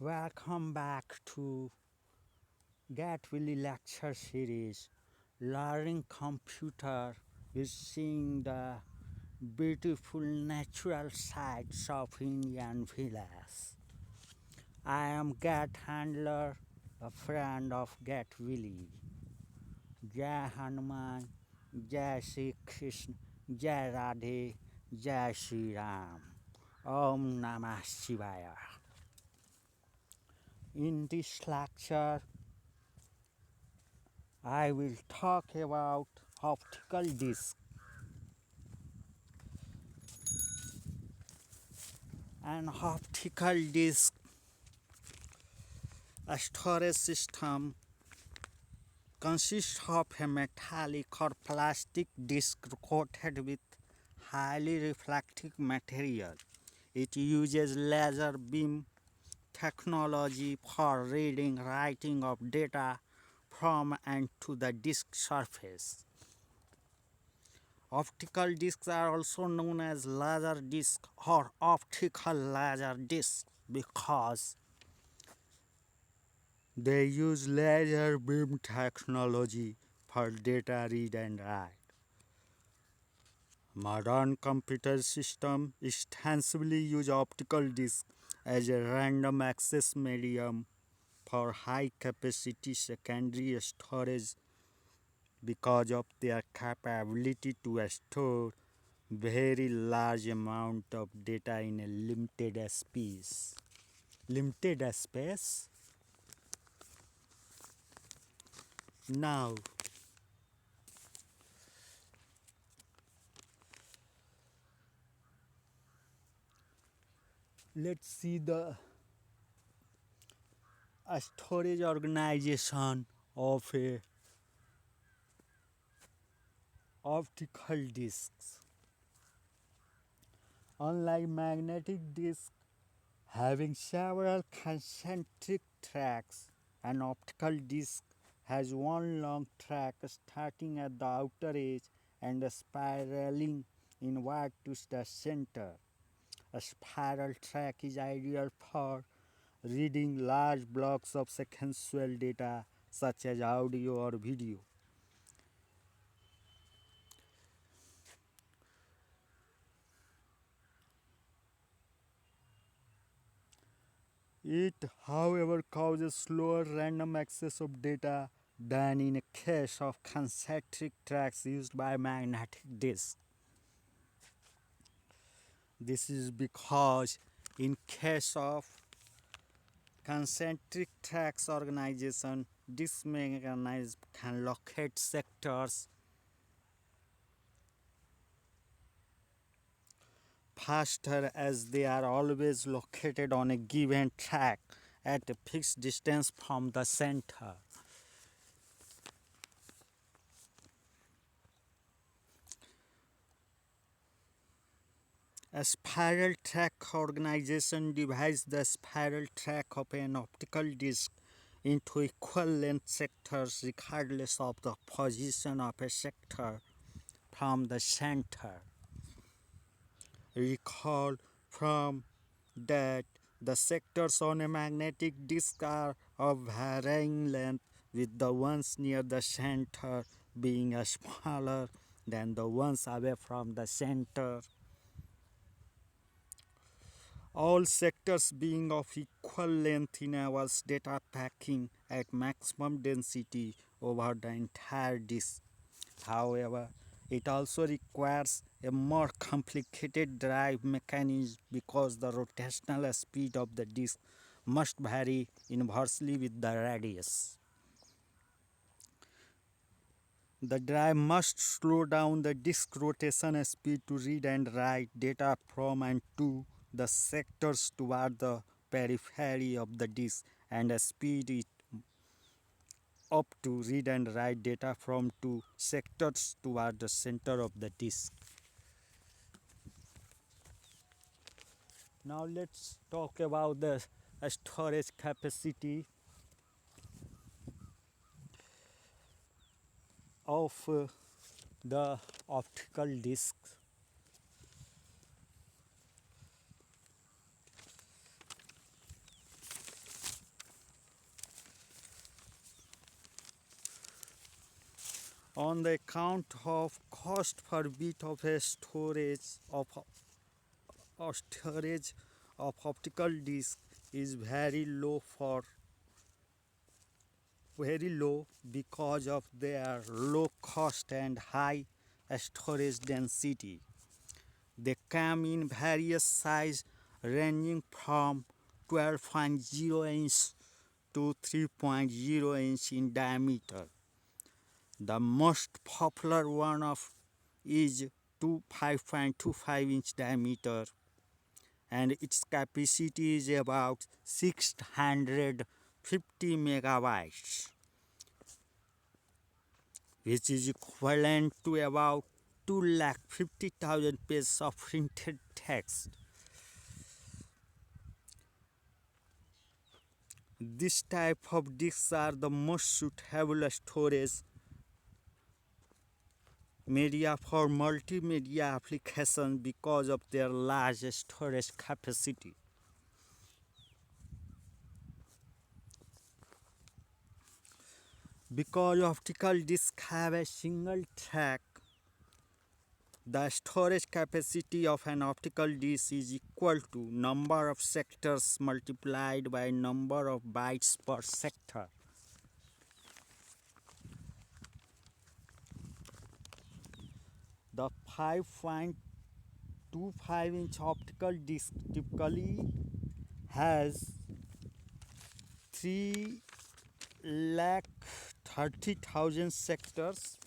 Welcome back to Get Willy lecture series. Learning computer is seeing the beautiful natural sights of Indian village. I am Get Handler, a friend of Get Willy. Jai Hanuman, Jai Shri Krishna, Jai Radhe, Jai Shri Ram. Om Namah Shivaya. In this lecture, I will talk about optical disc. An optical disc, a storage system, consists of a metallic or plastic disc coated with highly reflective material. It uses laser beam technology for reading, writing of data from and to the disc surface. Optical discs are also known as laser discs or optical laser discs because they use laser beam technology for data read and write. Modern computer systems extensively use optical discs as a random access medium for high capacity secondary storage because of their capability to store very large amount of data in a limited space. Now, let's see the storage organization of a optical discs. Unlike magnetic discs having several concentric tracks, an optical disc has one long track starting at the outer edge and spiraling inward to the center. A spiral track is ideal for reading large blocks of sequential data such as audio or video. It, however, causes slower random access of data than in a case of concentric tracks used by magnetic disks. This is because in case of concentric tracks organization, this mechanism can locate sectors faster as they are always located on a given track at a fixed distance from the center. A spiral track organization divides the spiral track of an optical disc into equal length sectors regardless of the position of a sector from the center. Recall from that the sectors on a magnetic disc are of varying length, with the ones near the center being smaller than the ones away from the center. All sectors being of equal length enables data packing at maximum density over the entire disk. However, it also requires a more complicated drive mechanism because the rotational speed of the disk must vary inversely with the radius. The drive must slow down the disk rotation speed to read and write data from and to the sectors toward the periphery of the disk and speed it up to read and write data from two sectors toward the center of the disk. Now let's talk about the storage capacity of the optical discs. on the account of cost per bit of a storage of optical disc is very low because of their low cost and high storage density. They come in various size ranging from 12.0 inch to 3.0 inch in diameter. The most popular one of is 5.25 inch diameter, and its capacity is about 650 megabytes, which is equivalent to about 250,000 pages of printed text. This type of disks are the most suitable storage media for multimedia applications because of their large storage capacity. Because optical discs have a single track, the storage capacity of an optical disc is equal to number of sectors multiplied by number of bytes per sector. The 5.25-inch optical disc typically has 3,30,000 sectors,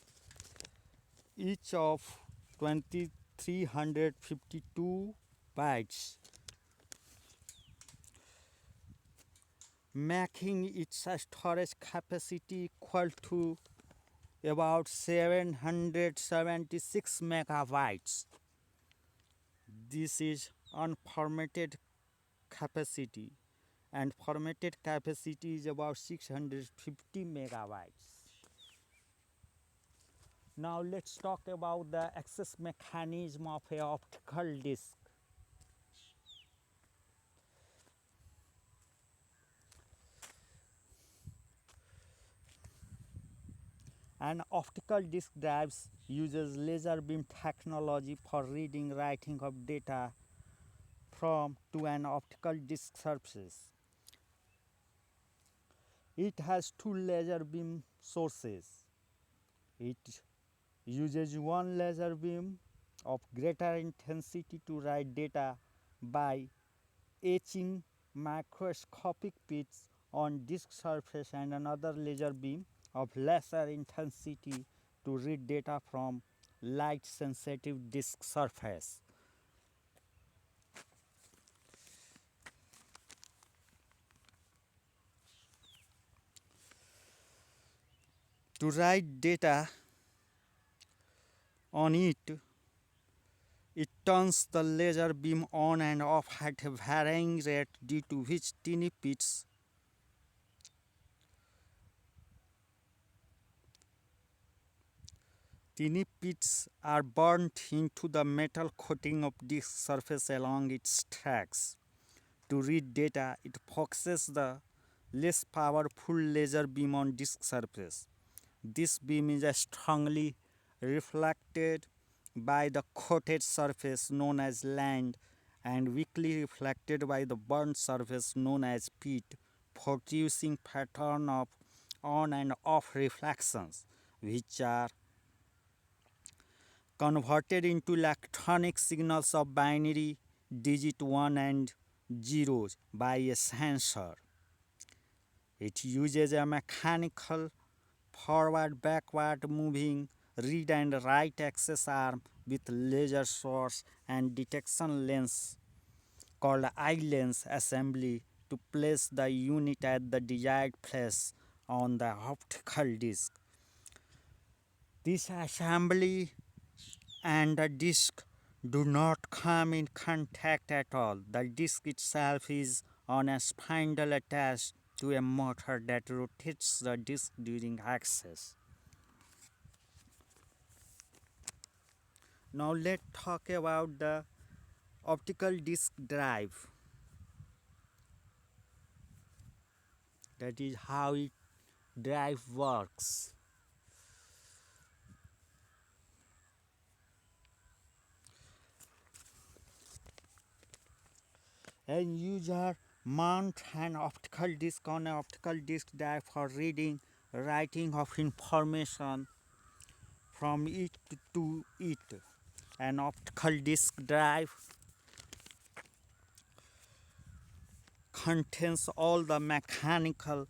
each of 2352 bytes, making its storage capacity equal to about 776 megabytes. This is unformatted capacity, and formatted capacity is about 650 megabytes. Now let's talk about the access mechanism of a optical disc. An optical disc drive uses laser beam technology for reading writing of data from to an optical disc surface. It has two laser beam sources. It uses one laser beam of greater intensity to write data by etching microscopic bits on disk surface, and another laser beam of lesser intensity to read data from light sensitive disk surface. To write data on it, it turns the laser beam on and off at a varying rate, due to which tiny pits are burnt into the metal coating of disk surface along its tracks. To read data, it focuses the less powerful laser beam on disk surface. This beam is strongly reflected by the coated surface known as land, and weakly reflected by the burnt surface known as pit, producing pattern of on and off reflections, which are converted into electronic signals of binary digit 1 and zeros by a sensor. It uses a mechanical forward backward moving read and write access arm with laser source and detection lens called eye lens assembly to place the unit at the desired place on the optical disc. This assembly and the disc do not come in contact at all. The disc itself is on a spindle attached to a motor that rotates the disc during access. Now let's talk about the optical disc drive. That is how it drive works. A user mount an optical disc on an optical disc drive for reading, writing of information from it to it. An optical disc drive contains all the mechanical,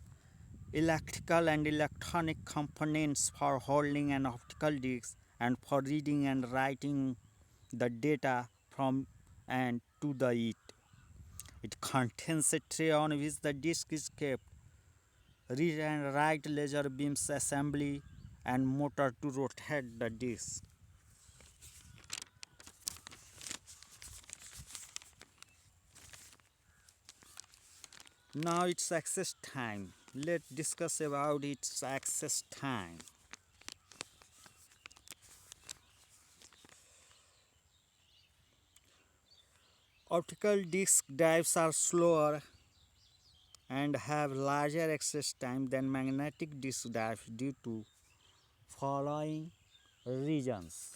electrical, and electronic components for holding an optical disc and for reading and writing the data from and to the it. It contains a tray on which the disc is kept, read and write laser beams assembly, and motor to rotate the disc. Now it's access time. Let's discuss about its access time. Optical disc drives are slower and have larger access time than magnetic disc drives due to following reasons.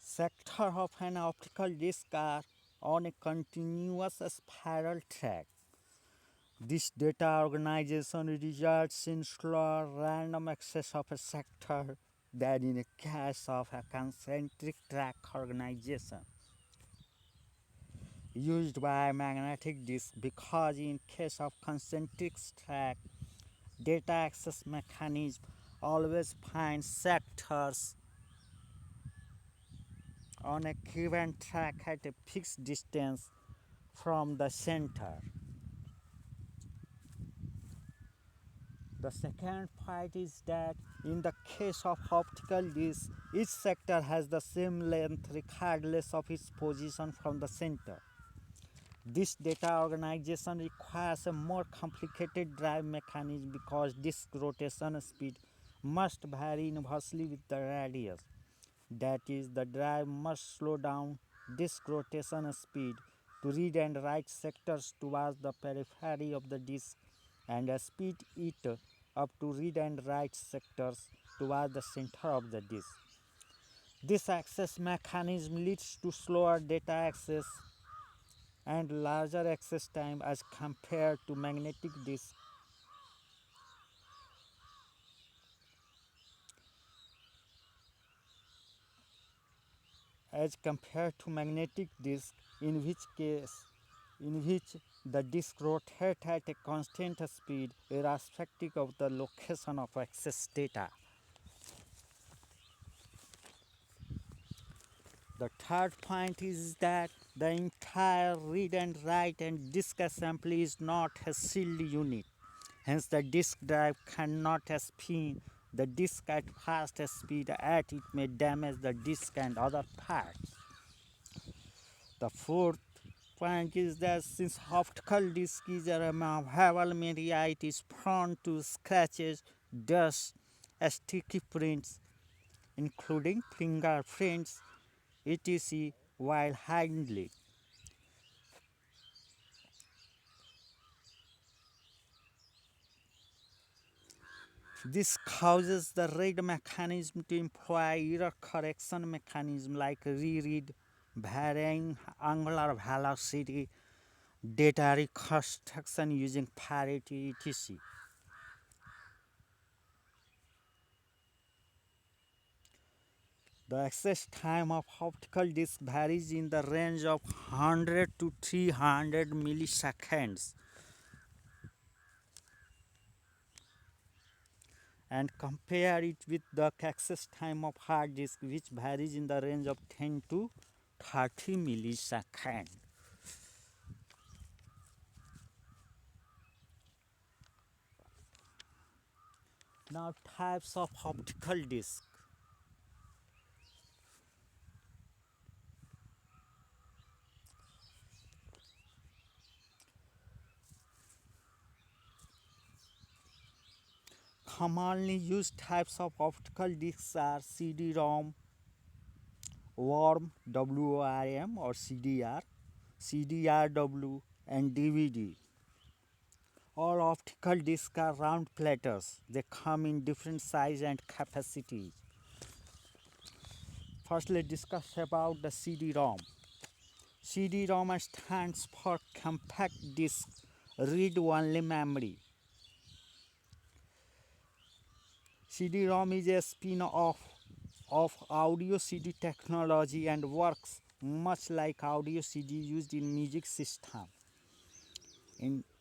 Sector of an optical disc are on a continuous spiral track. This data organization results in slower random access of a sector than in a case of a concentric track organization used by magnetic disk, because in case of concentric track, data access mechanism always finds sectors on a given track at a fixed distance from the center. The second point is that in the case of optical disc, each sector has the same length regardless of its position from the center. This data organization requires a more complicated drive mechanism because disk rotation speed must vary inversely with the radius. That is, the drive must slow down disk rotation speed to read and write sectors towards the periphery of the disk and speed it up to read and write sectors towards the center of the disk. This access mechanism leads to slower data access and larger access time as compared to magnetic disk. As compared to magnetic disk, in which the disk rotates at a constant speed irrespective of the location of access data. The third point is that the entire read and write and disk assembly is not a sealed unit. Hence, the disk drive cannot spin the disk at fast speed as it may damage the disk and other parts. The fourth point is that since optical disk is a removable media, it is prone to scratches, dust, sticky prints, including fingerprints, etc. while handling. This causes the read mechanism to employ error correction mechanism like reread, varying angular velocity, data reconstruction using parity, etc. The access time of optical disc varies in the range of 100 to 300 milliseconds, and compare it with the access time of hard disk, which varies in the range of 10 to 30 milliseconds. Now, types of optical disc. Commonly used types of optical discs are CD-ROM, WORM, or CDR, CDRW, and DVD. All optical discs are round platters. They come in different size and capacities. First, let's discuss about the CD-ROM. CD-ROM stands for compact disc read-only memory. CD-ROM is a spin-off of audio CD technology and works much like audio CD used in music system.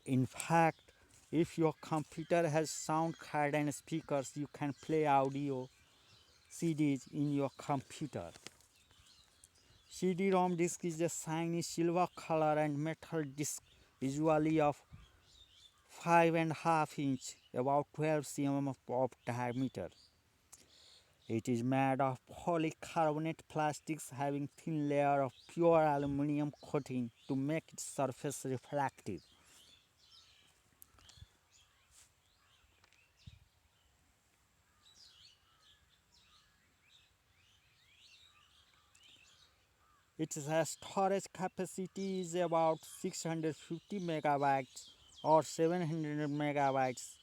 In fact, if your computer has sound card and speakers, you can play audio CDs in your computer. CD-ROM disc is a shiny silver color and metal disc, usually of 5.5 inch, about 12 cm of diameter. It is made of polycarbonate plastics having thin layer of pure aluminum coating to make its surface reflective. Its storage capacity is about 650 megabytes or 700 megabytes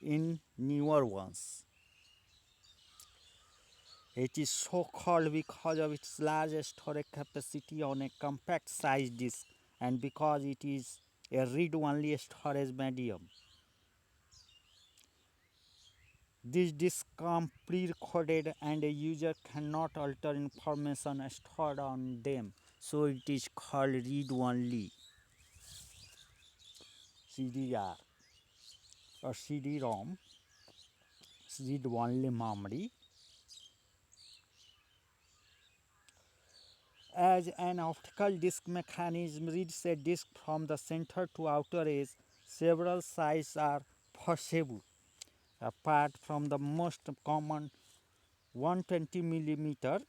in newer ones. It is so called because of its large storage capacity on a compact size disk and because it is a read-only storage medium. These disks come pre-coded and a user cannot alter information stored on them, so it is called read-only CDR or CD-ROM, read-only memory. As an optical disk mechanism reads a disk from the center to outer edge, several sizes are possible. Apart from the most common 120 mm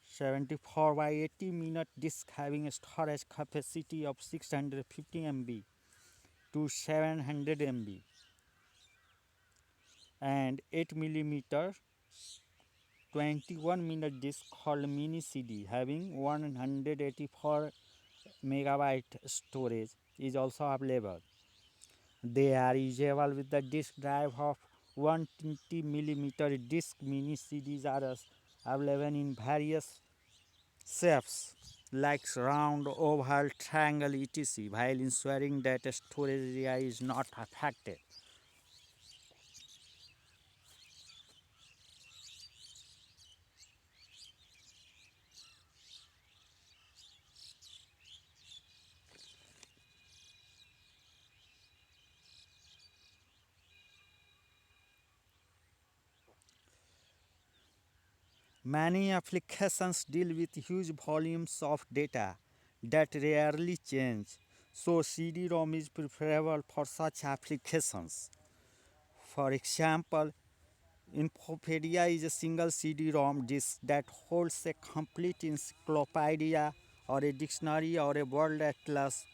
74 by 80 minute disk having a storage capacity of 650 MB to 700 MB, and 8 mm 21-minute disk called mini CD having 184 megabyte storage is also available. They are usable with the disk drive of 120 millimeter disk. Mini CDs are available in various shapes like round, oval, triangle, etc. while ensuring that storage area is not affected. Many applications deal with huge volumes of data that rarely change, so CD-ROM is preferable for such applications. For example, Infopedia is a single CD-ROM disk that holds a complete encyclopedia or a dictionary or a world atlas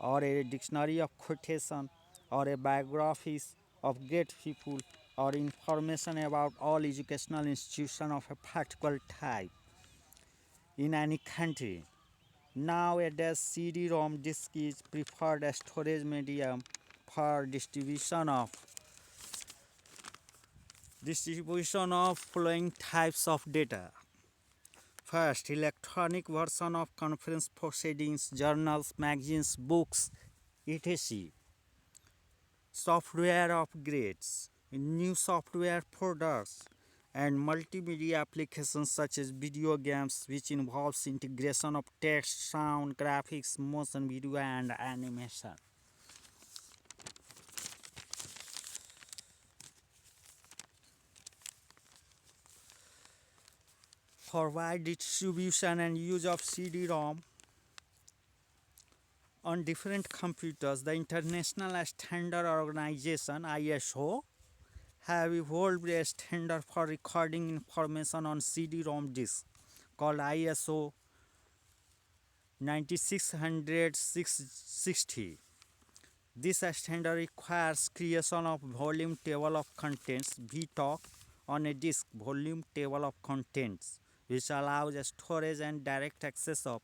or a dictionary of quotation or a biographies of great people or information about all educational institutions of a particular type in any country. Nowadays, CD-ROM disk is preferred storage medium for distribution of following types of data. First, electronic version of conference proceedings, journals, magazines, books, etc. Software upgrades, new software products, and multimedia applications such as video games, which involves integration of text, sound, graphics, motion video, and animation. For wide distribution and use of CD-ROM on different computers, the International Standard Organization (ISO) have evolved a standard for recording information on CD-ROM disks called ISO 9660. This standard requires creation of volume table of contents (VTOC) on a disk volume table of contents, which allows storage and direct access of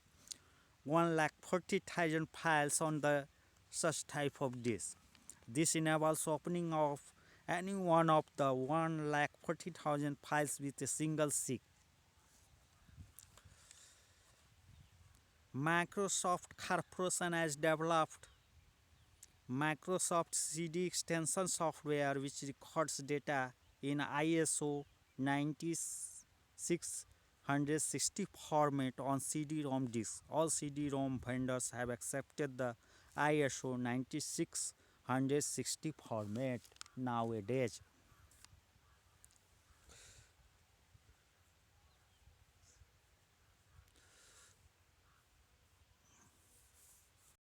1,40,000 files on the such type of disk. This enables opening of any one of the 1,40,000 files with a single seek. Microsoft Corporation has developed Microsoft CD extension software which records data in ISO 9660 format on CD-ROM disks. All CD-ROM vendors have accepted the ISO 9660 format nowadays.